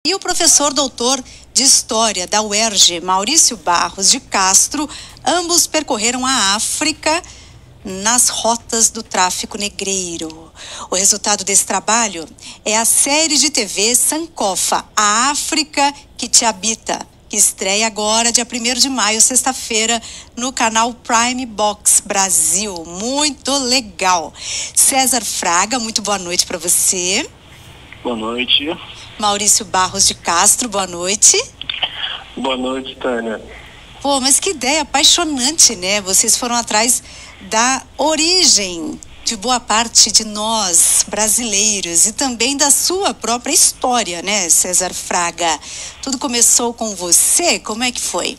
e o professor doutor de História da UERJ, Maurício Barros de Castro, ambos percorreram a África nas rotas do tráfico negreiro. O resultado desse trabalho é a série de TV Sankofa, a África que te habita, que estreia agora, dia 1º de maio, sexta-feira, no canal Prime Box Brasil. Muito legal. César Fraga, muito boa noite para você. Boa noite. Maurício Barros de Castro, boa noite. Boa noite, Tânia. Pô, mas que ideia apaixonante, né? Vocês foram atrás da origem de boa parte de nós, brasileiros, e também da sua própria história, né, César Fraga? Tudo começou com você? Como é que foi?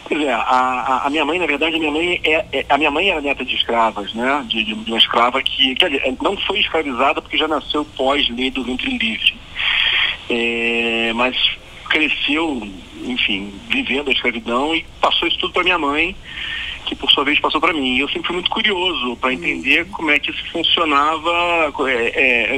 Pois é, a minha mãe, na verdade, a minha mãe era neta de escravas, né? De uma escrava que, quer dizer, não foi escravizada porque já nasceu pós-lei do ventre livre. Mas cresceu, enfim, vivendo a escravidão e passou isso tudo para minha mãe, que por sua vez passou para mim. Eu sempre fui muito curioso para entender como é que isso funcionava,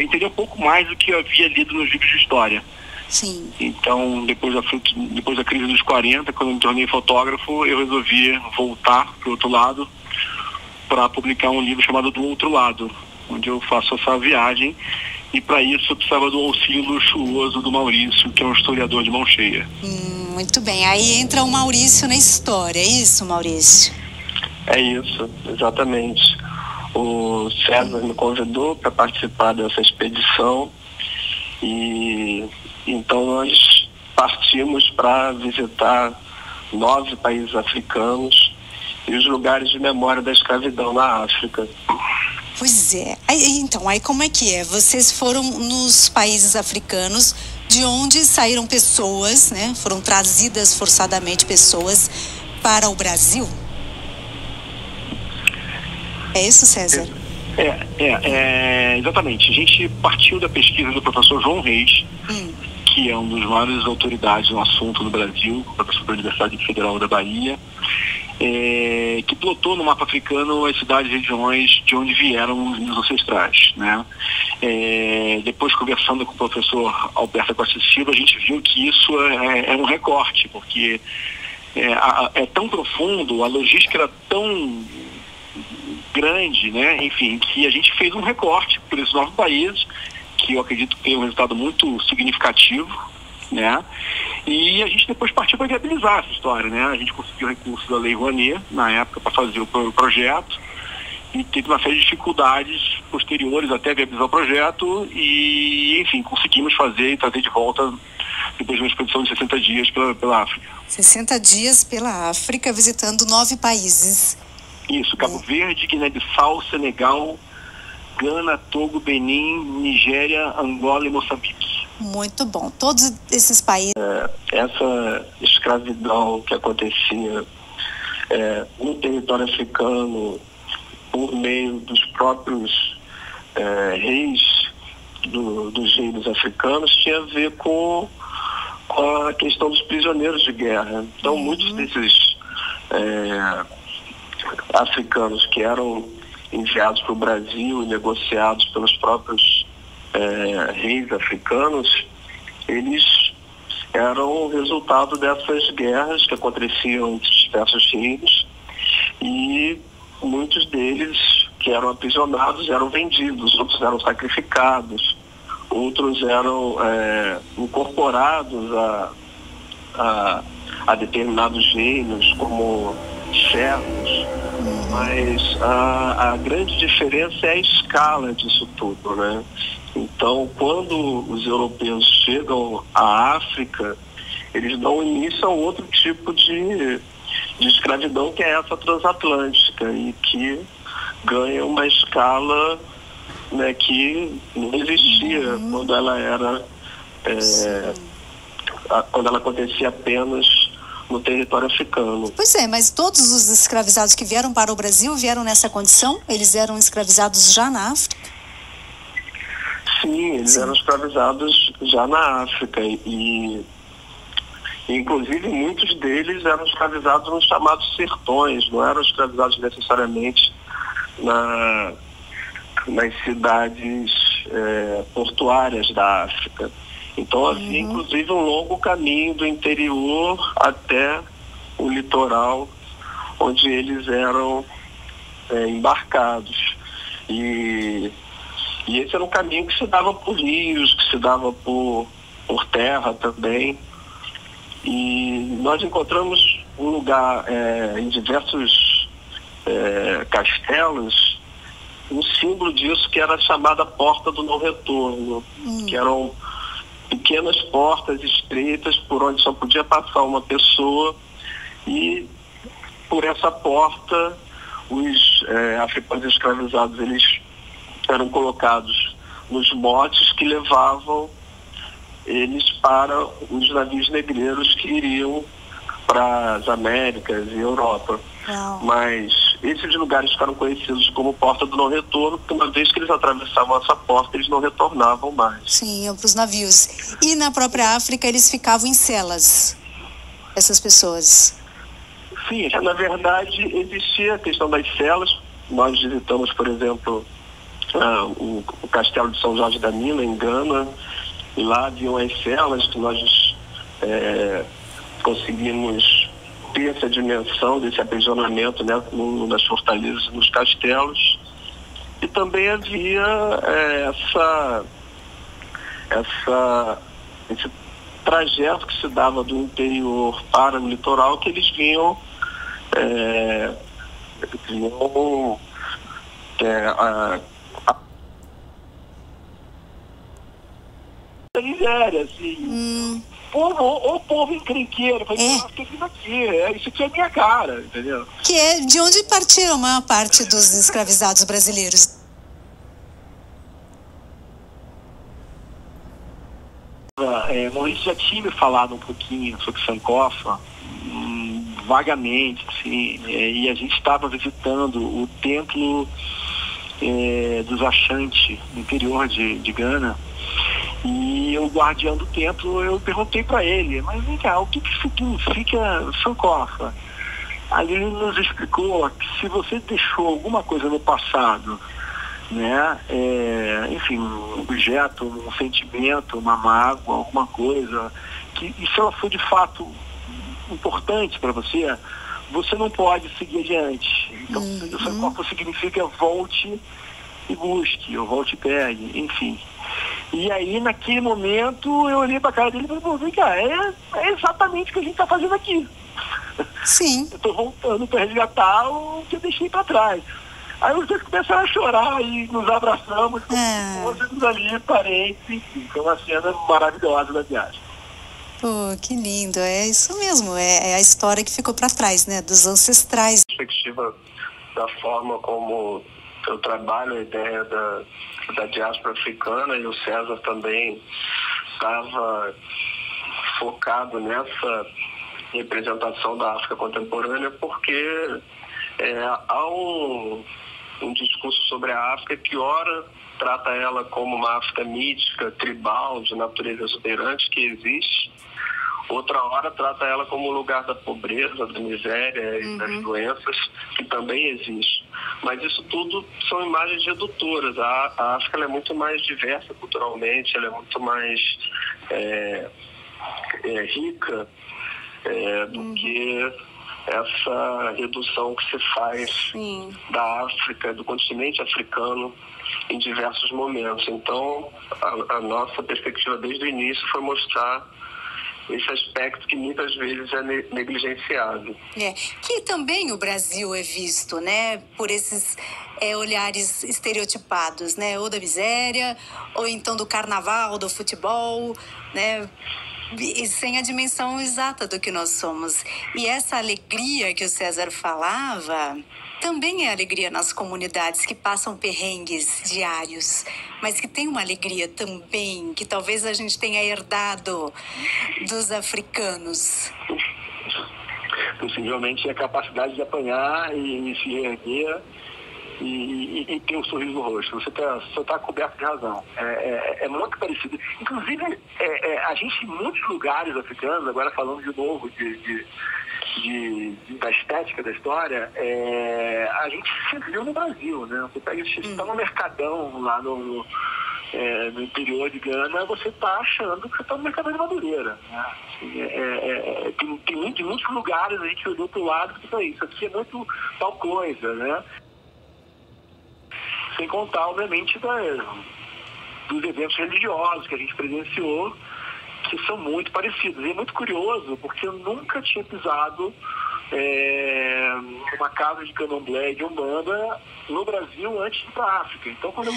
entender um pouco mais do que eu havia lido nos livros de história. Sim. Então, depois da crise dos 40, quando eu me tornei fotógrafo, eu resolvi voltar para o outro lado para publicar um livro chamado Do Outro Lado, onde eu faço essa viagem. E para isso eu precisava do auxílio luxuoso do Maurício, que é um historiador de mão cheia. Muito bem. Aí entra o Maurício na história, é isso, Maurício? É isso, exatamente. O César me convidou para participar dessa expedição e então nós partimos para visitar 9 países africanos e os lugares de memória da escravidão na África. Pois é. Aí como é que é? Vocês foram nos países africanos de onde saíram pessoas, né? Foram trazidas forçadamente pessoas para o Brasil? É isso, César? Exatamente. A gente partiu da pesquisa do professor João Reis, que é um dos maiores autoridades no assunto no Brasil, professor da Universidade Federal da Bahia, que plotou no mapa africano as cidades e regiões de onde vieram os ancestrais, né? Depois, conversando com o professor Alberto Costa Silva, a gente viu que isso é um recorte, porque é tão profundo, a logística era tão grande, né? Enfim, que a gente fez um recorte por esses 9 países, que eu acredito que tem um resultado muito significativo, né? E a gente depois partiu para viabilizar essa história, né? A gente conseguiu recursos da Lei Rouanet, na época, para fazer o projeto, e teve uma série de dificuldades posteriores até viabilizar o projeto, e, enfim, conseguimos fazer e trazer de volta depois de uma expedição de 60 dias pela África. 60 dias pela África, visitando 9 países. Isso, Cabo Verde, Guiné-Bissau, Senegal, Gana, Togo, Benin, Nigéria, Angola e Moçambique. Muito bom. Todos esses países... Essa escravidão que acontecia no território africano por meio dos próprios reis dos reinos africanos tinha a ver com a questão dos prisioneiros de guerra. Então, muitos desses africanos que eram enviados para o Brasil e negociados pelos próprios reis africanos, eles eram o resultado dessas guerras que aconteciam entre os diversos reinos, e muitos deles que eram aprisionados eram vendidos, outros eram sacrificados, outros eram incorporados a determinados reinos como servos. Mas a grande diferença é a escala disso tudo, né? Então, quando os europeus chegam à África, eles dão início a outro tipo de escravidão, que é essa transatlântica, e que ganha uma escala, né, que não existia quando ela era quando ela acontecia apenas no território africano. Pois é, mas todos os escravizados que vieram para o Brasil vieram nessa condição? Eles eram escravizados já na África? Sim, eles eram escravizados já na África e inclusive muitos deles eram escravizados nos chamados sertões, não eram escravizados necessariamente nas cidades portuárias da África. Então havia inclusive um longo caminho do interior até o litoral, onde eles eram embarcados. E esse era um caminho que se dava por rios, que se dava por terra também. E nós encontramos um lugar em diversos castelos, um símbolo disso que era a chamada Porta do Não Retorno, que eram pequenas portas estreitas por onde só podia passar uma pessoa, e por essa porta os africanos escravizados eles eram colocados nos botes que levavam eles para os navios negreiros que iriam para as Américas e Europa. Mas esses lugares ficaram conhecidos como Porta do Não Retorno, porque uma vez que eles atravessavam essa porta, eles não retornavam mais. Sim, iam para os navios. E na própria África eles ficavam em celas, essas pessoas? Sim, na verdade existia a questão das celas. Nós visitamos, por exemplo, o Castelo de São Jorge da Mina, em Gana, e lá haviam as celas que nós conseguimos ter essa dimensão desse aprisionamento, né, nas fortalezas, nos castelos. E também havia esse trajeto que se dava do interior para o litoral, que eles vinham da miséria, assim. O povo encrenqueiro, isso aqui é minha cara, entendeu? Que é de onde partiram a maior parte dos escravizados brasileiros. Maurício já tinha me falado um pouquinho sobre Sankofa, vagamente, assim, e a gente estava visitando o templo dos Ashanti, no interior de Gana. E o guardião do templo, eu perguntei para ele, mas vem cá, o que significa Sankofa? Aí ele nos explicou que se você deixou alguma coisa no passado, né, enfim, um objeto, um sentimento, uma mágoa, alguma coisa, e se ela for de fato importante para você, você não pode seguir adiante. Então, o Sankofa significa volte e busque, ou volte e pegue, enfim. E aí, naquele momento, eu olhei para a cara dele e falei, vem cá, é exatamente o que a gente está fazendo aqui. Sim. Eu estou voltando para resgatar o que eu deixei para trás. Aí os dois começaram a chorar e nos abraçamos, como ali, parentes, enfim. Foi uma cena maravilhosa da viagem. Pô, que lindo, é isso mesmo, é a história que ficou para trás, né, dos ancestrais. A perspectiva da forma como eu trabalho a ideia da diáspora africana, e o César também estava focado nessa representação da África contemporânea, porque há um discurso sobre a África que ora trata ela como uma África mítica, tribal, de natureza exuberante que existe, outra hora trata ela como o lugar da pobreza, da miséria e das doenças, que também existe. Mas isso tudo são imagens redutoras. A África ela é muito mais diversa culturalmente, ela é muito mais rica do que essa redução que se faz da África, do continente africano, em diversos momentos. Então, a nossa perspectiva desde o início foi mostrar esse aspecto que muitas vezes é negligenciado. Que também o Brasil é visto, né, por esses olhares estereotipados, né, ou da miséria, ou então do carnaval, do futebol, né, e sem a dimensão exata do que nós somos. E essa alegria que o César falava também é alegria nas comunidades que passam perrengues diários, mas que tem uma alegria também, que talvez a gente tenha herdado dos africanos. Possivelmente a capacidade de apanhar e se reerguer e ter um sorriso no rosto. Você está coberto de razão. É muito parecido. Inclusive, a gente em muitos lugares africanos, agora falando de novo da estética da história, a gente se viu no Brasil, né? Você está no Mercadão, lá no interior de Gana, você está achando que você está no mercado de Madureira. Né? Assim, tem muitos lugares a gente olhou para o lado e falou, isso aqui é muito tal coisa, né? Sem contar, obviamente, dos eventos religiosos que a gente presenciou, que são muito parecidos. E é muito curioso, porque eu nunca tinha pisado numa casa de candomblé e de umbanda no Brasil antes de ir para a África. Então, quando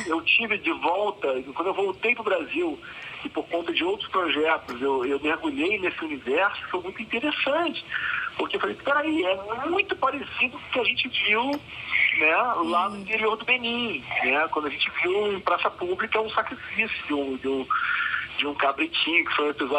eu tive de volta, quando eu voltei para o Brasil, e por conta de outros projetos, eu mergulhei nesse universo, foi muito interessante. Porque eu falei, peraí, é muito parecido com o que a gente viu, né, lá no interior do Benin, né, quando a gente viu em praça pública um sacrifício de um cabritinho, que foi um episódio